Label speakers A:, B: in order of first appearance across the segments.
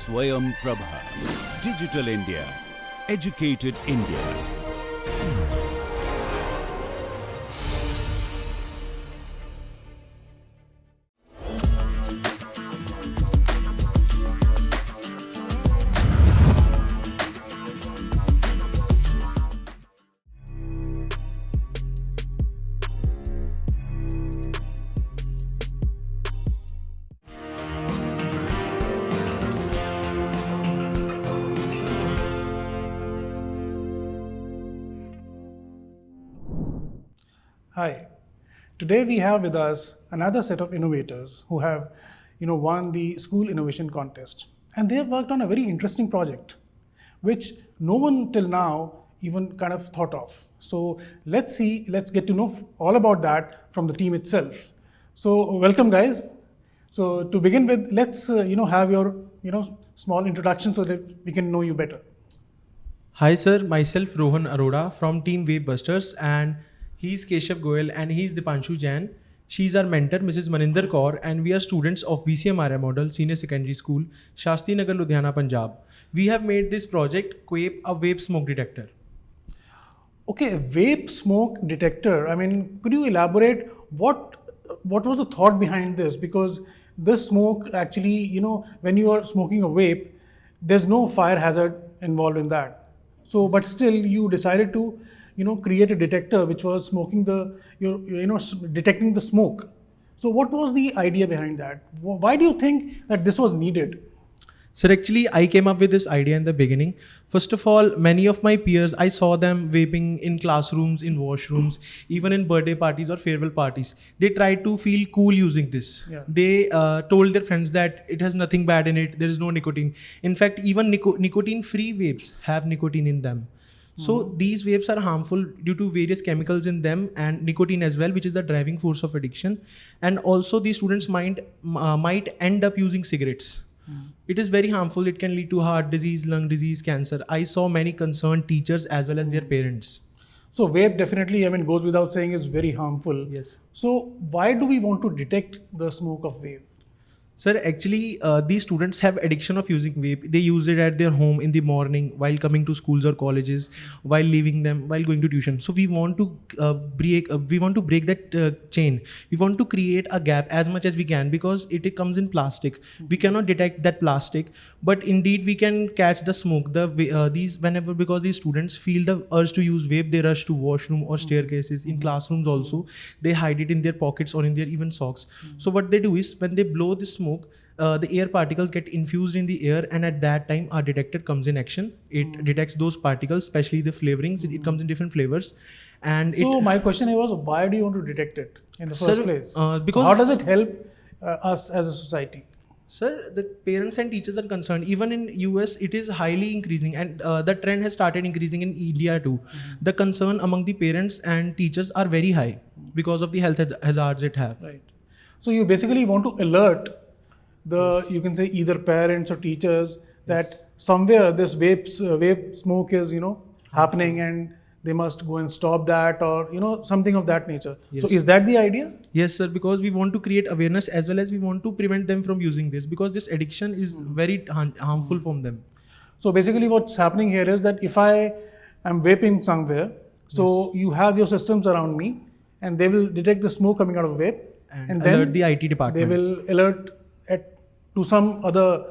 A: Swayam Prabha. Digital India. Educated India.
B: Hi. Today we have with us another set of innovators who have, won the school innovation contest, and they have worked on a very interesting project, which no one till now even kind of thought of. So let's get to know all about that from the team itself. So welcome, guys. So to begin with, let's have your small introduction so that we can know you better.
C: Hi sir, myself Rohan Arora from Team Vape Busters, and he's Keshav Goyal and he's Dipanshu Jain. She's our mentor, Mrs. Maninder Kaur, and we are students of BCMRI Model Senior Secondary School, Shastri Nagar, Ludhiana, Punjab. We have made this project Quape, a vape smoke detector.
B: Okay, a vape smoke detector. I mean, could you elaborate what was the thought behind this? Because this smoke actually, when you are smoking a vape, there's no fire hazard involved in that. So, but still, you decided to, create a detector which was smoking detecting the smoke. So, what was the idea behind that? Why do you think that this was needed?
C: Sir, actually, I came up with this idea in the beginning. First of all, many of my peers, I saw them vaping in classrooms, in washrooms, even in birthday parties or farewell parties. They tried to feel cool using this.
B: Yeah.
C: They told their friends that it has nothing bad in it, there is no nicotine. In fact, even nicotine-free vapes have nicotine in them. So these vapes are harmful due to various chemicals in them and nicotine as well, which is the driving force of addiction. And also these students might end up using cigarettes. It is very harmful. It can lead to heart disease, lung disease, cancer. I saw many concerned teachers as well as their parents.
B: So vape definitely, goes without saying, is very harmful.
C: Yes.
B: So why do we want to detect the smoke of vape?
C: Sir, actually, these students have addiction of using vape. They use it at their home in the morning, while coming to schools or colleges, while leaving them, while going to tuition. So we want to break that chain. We want to create a gap as much as we can, because it comes in plastic. We cannot detect that plastic, but indeed we can catch the smoke. Because these students feel the urge to use vape, they rush to washroom or staircases. In classrooms also, they hide it in their pockets or in their even socks. So what they do is, when they blow the smoke, the air particles get infused in the air, and at that time our detector comes in action. It detects those particles, especially the flavorings. It comes in different flavors. And
B: so my question was, why do you want to detect it in the first place?
C: Because
B: how does it help us as a society?
C: Sir, the parents and teachers are concerned. Even in US, it is highly increasing, and the trend has started increasing in India too. The concern among the parents and teachers are very high because of the health hazards it have.
B: Right. So you basically want to alert you can say either parents or teachers that somewhere this vape smoke is happening, and they must go and stop that, or something of that nature.
C: Yes.
B: So is that the idea?
C: Yes, sir, because we want to create awareness as well as we want to prevent them from using this, because this addiction is very harmful from them.
B: So basically what's happening here is that if I am vaping somewhere, so you have your systems around me, and they will detect the smoke coming out of vape, and then
C: alert the IT department.
B: They will alert to some other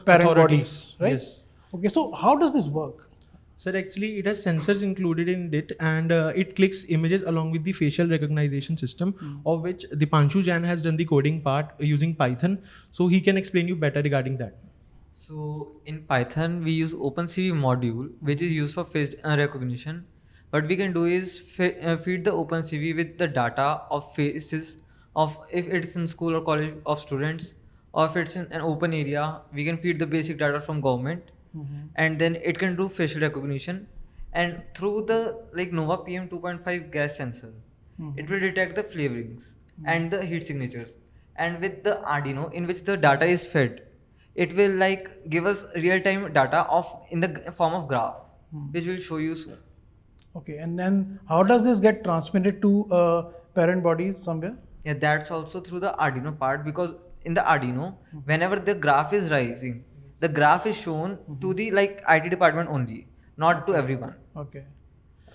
B: parent
C: authorities,
B: bodies, right?
C: Yes.
B: Okay, so how does this work?
C: Sir, actually it has sensors included in it, and it clicks images along with the facial recognition system, of which Dipanshu Jain has done the coding part using Python. So he can explain you better regarding that.
D: So in Python, we use OpenCV module, which is used for face recognition. What we can do is feed the OpenCV with the data of faces of, if it's in school or college of students, or if it's in an open area, we can feed the basic data from government, and then it can do facial recognition. And through the Nova PM 2.5 gas sensor, it will detect the flavorings and the heat signatures. And with the Arduino, in which the data is fed, it will give us real-time data in the form of graph, which will show you soon.
B: Okay, and then how does this get transmitted to parent bodies somewhere?
D: Yeah, that's also through the Arduino part, because in the Arduino, whenever the graph is rising, the graph is shown to the like IT department only, not to everyone.
B: Okay.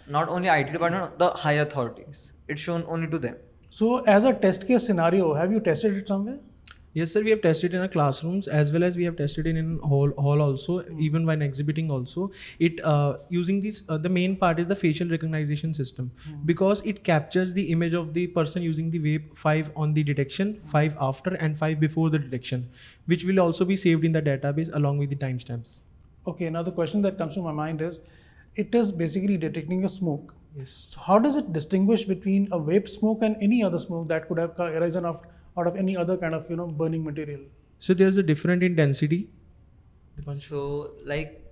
D: Not only IT department, the higher authorities. It's shown only to them.
B: So as a test case scenario, have you tested it somewhere?
C: Yes, sir. We have tested in our classrooms as well as we have tested it in hall also. Even when exhibiting also, it using this. The main part is the facial recognition system because it captures the image of the person using the vape 5 on the detection, 5 after, and 5 before the detection, which will also be saved in the database along with the timestamps.
B: Okay. Now the question that comes to my mind is, it is basically detecting a smoke.
C: Yes.
B: So how does it distinguish between a vape smoke and any other smoke that could have arisen out of any other kind of burning material?
C: So there's a different intensity.
D: So like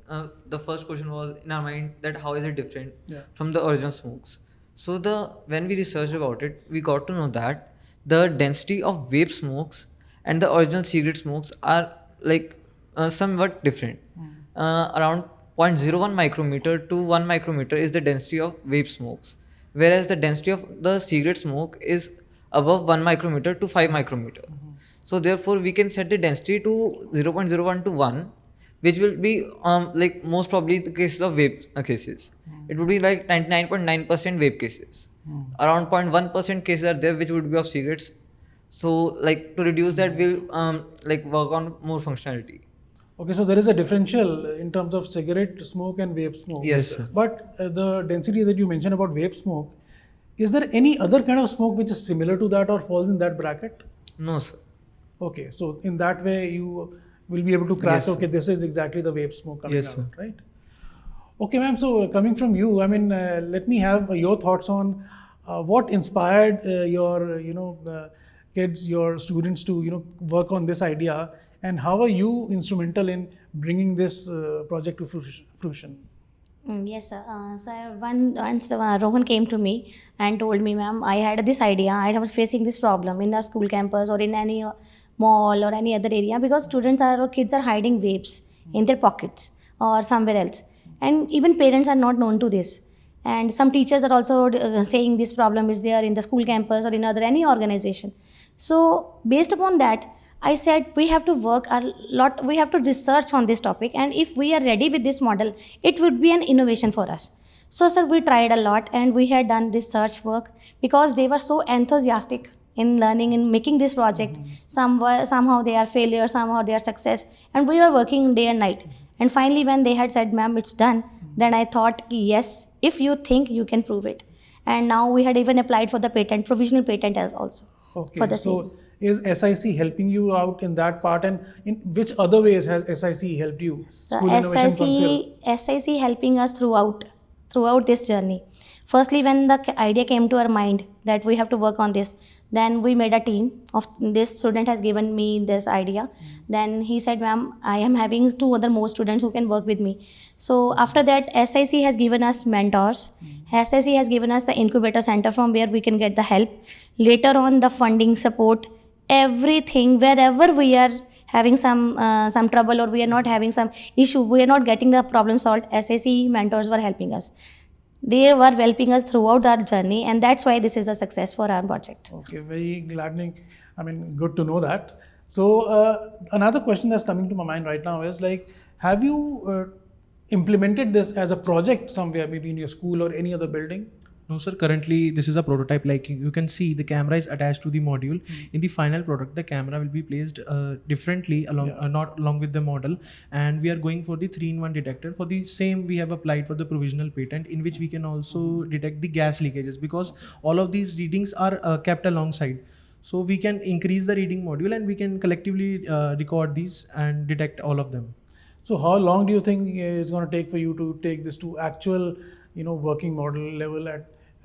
D: the first question was in our mind that how is it different
B: Yeah.
D: from the original smokes. So when we researched about it, we got to know that the density of vape smokes and the original cigarette smokes are like somewhat different. Around 0.01 micrometer to 1 micrometer is the density of vape smokes, whereas the density of the cigarette smoke is above 1 micrometer to 5 micrometer. So therefore we can set the density to 0.01 to 1, which will be like most probably the cases of vape cases. It would be like 99.9% vape cases. Around 0.1% cases are there which would be of cigarettes. So like to reduce that, we'll like work on more functionality.
B: Okay, so there is a differential in terms of cigarette smoke and vape smoke.
D: Yes, sir.
B: But the density that you mentioned about vape smoke, is there any other kind of smoke which is similar to that or falls in that bracket?
D: No, sir.
B: Okay, so in that way you will be able to crack,
D: Yes,
B: okay, this is exactly the vape smoke coming
C: Yes,
B: out,
C: sir.
B: right? Okay, ma'am, so coming from you, I mean, let me have your thoughts on what inspired your, kids, your students to, work on this idea, and how are you instrumental in bringing this project to fruition?
E: Yes, sir. So once Rohan came to me and told me, ma'am, I had this idea. I was facing this problem in our school campus or in any mall or any other area because students or kids are hiding vapes in their pockets or somewhere else. And even parents are not known to this. And some teachers are also saying this problem is there in the school campus or in any organization. So based upon that, I said we have to work a lot, we have to research on this topic, and if we are ready with this model, it would be an innovation for us. So sir, we tried a lot and we had done research work because they were so enthusiastic in learning and making this project. Somehow they are failure, somehow they are success, and we were working day and night. And finally when they had said, ma'am, it's done, then I thought, yes, if you think, you can prove it. And now we had even applied for the patent, provisional patent as also.
B: Okay,
E: For the
B: so is SIC helping you out in that part, and in which other ways has SIC helped you?
E: So
B: School Innovation Council.
E: SIC helping us throughout this journey. Firstly, when the idea came to our mind that we have to work on this, then we made a team of this student has given me this idea. Then he said, ma'am, I am having 2 other more students who can work with me. So after that, SIC has given us mentors. SIC has given us the incubator center from where we can get the help. Later on, the funding support, everything, wherever we are having some trouble or we are not having some issue, we are not getting the problem solved, SIC mentors were helping us. They were helping us throughout our journey, and that's why this is the success for our project.
B: Okay, very gladdening. I mean, good to know that. So another question that's coming to my mind right now is like, have you implemented this as a project somewhere, maybe in your school or any other building?
C: No, sir. Currently, this is a prototype. Like you can see, the camera is attached to the module. In the final product, the camera will be placed differently along, not along with the model. And we are going for the 3-in-1 detector. For the same, we have applied for the provisional patent, in which we can also detect the gas leakages because all of these readings are kept alongside. So we can increase the reading module and we can collectively record these and detect all of them.
B: So how long do you think it's going to take for you to take this to actual, working model level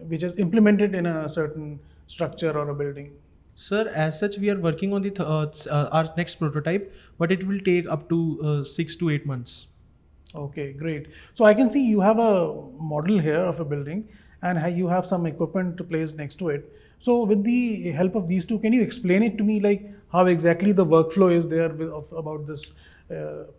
B: which is implemented in a certain structure or a building?
C: Sir, as such, we are working on the our next prototype, but it will take up to 6 to 8 months.
B: Okay, great. So I can see you have a model here of a building and you have some equipment placed next to it. So with the help of these two, can you explain it to me, like how exactly the workflow is there about this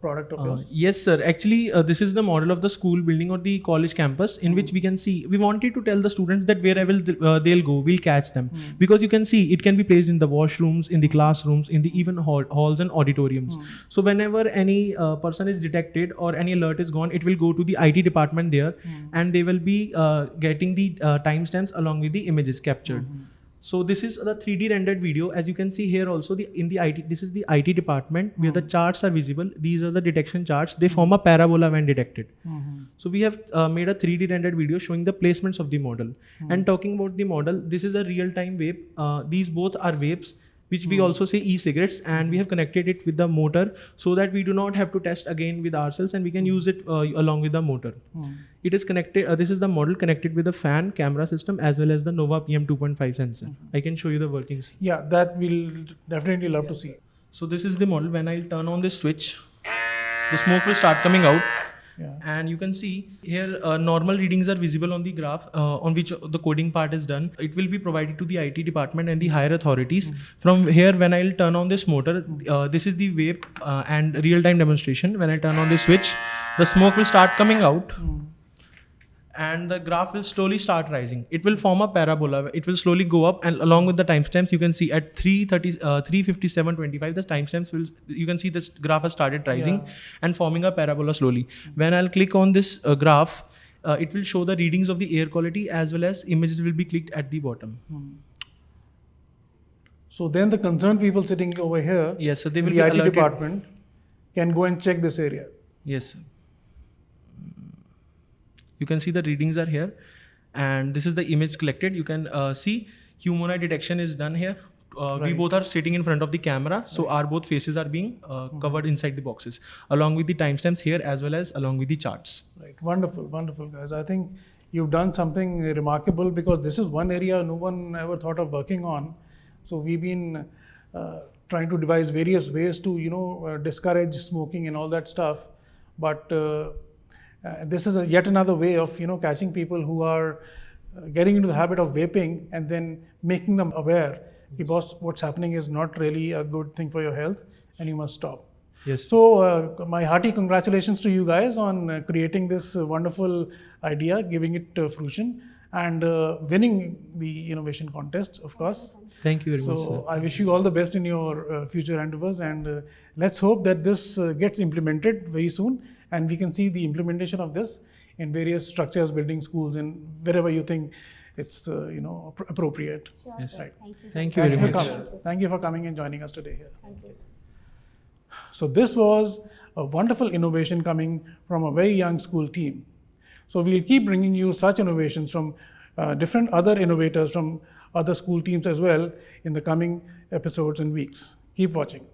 B: product of yours?
C: Yes, sir. Actually, this is the model of the school building or the college campus in which we can see, we wanted to tell the students that wherever they'll go, we'll catch them. Because you can see it can be placed in the washrooms, in the classrooms, in the even halls and auditoriums. So whenever any person is detected or any alert is gone, it will go to the IT department there and they will be getting the timestamps along with the images captured. So this is the 3D rendered video. As you can see here also, this is the IT department where the charts are visible. These are the detection charts. They form a parabola when detected. So we have made a 3D rendered video showing the placements of the model. And talking about the model, this is a real-time vape. These both are vapes, which we also say e-cigarettes, and we have connected it with the motor so that we do not have to test again with ourselves and we can use it along with the motor. It is connected, this is the model connected with the fan camera system as well as the Nova PM 2.5 sensor. I can show you the workings.
B: Yeah, that we'll definitely love to see.
C: So this is the model. When I'll turn on this switch, the smoke will start coming out. And you can see here normal readings are visible on the graph on which the coding part is done. It will be provided to the IT department and the higher authorities. From here, when I'll turn on this motor, this is the vape and real-time demonstration. When I turn on the switch, the smoke will start coming out. And the graph will slowly start rising. It will form a parabola. It will slowly go up, and along with the timestamps, you can see at 3:57:25, the timestamps will. You can see this graph has started rising and forming a parabola slowly. When I'll click on this graph, it will show the readings of the air quality as well as images will be clicked at the bottom.
B: So then the concerned people sitting over here,
C: Yes, so they will
B: in
C: be
B: the IT
C: alerted.
B: department, can go and check this area.
C: Yes, sir. You can see the readings are here, and this is the image collected. You can see humanoid detection is done here. We both are sitting in front of the camera, so our both faces are being covered inside the boxes, along with the timestamps here as well as along with the charts.
B: Right, wonderful, wonderful, guys. I think you've done something remarkable because this is one area no one ever thought of working on. So we've been trying to devise various ways to discourage smoking and all that stuff, but this is yet another way of catching people who are getting into the habit of vaping and then making them aware because what's happening is not really a good thing for your health and you must stop.
C: Yes.
B: So my hearty congratulations to you guys on creating this wonderful idea, giving it fruition and winning the innovation contest, of course.
C: Thank you very much,
B: So
C: sir.
B: I wish you all the best in your future endeavors, and let's hope that this gets implemented very soon and we can see the implementation of this in various structures, buildings, schools, and wherever you think it's appropriate.
E: Sure,
C: Yes.
E: sir.
B: Right.
C: Thank you very
B: for
C: much.
B: coming. Thank you for coming and joining us today here.
E: Thank you, sir.
B: So this was a wonderful innovation coming from a very young school team. So we'll keep bringing you such innovations from different other innovators from other school teams as well in the coming episodes and weeks. Keep watching.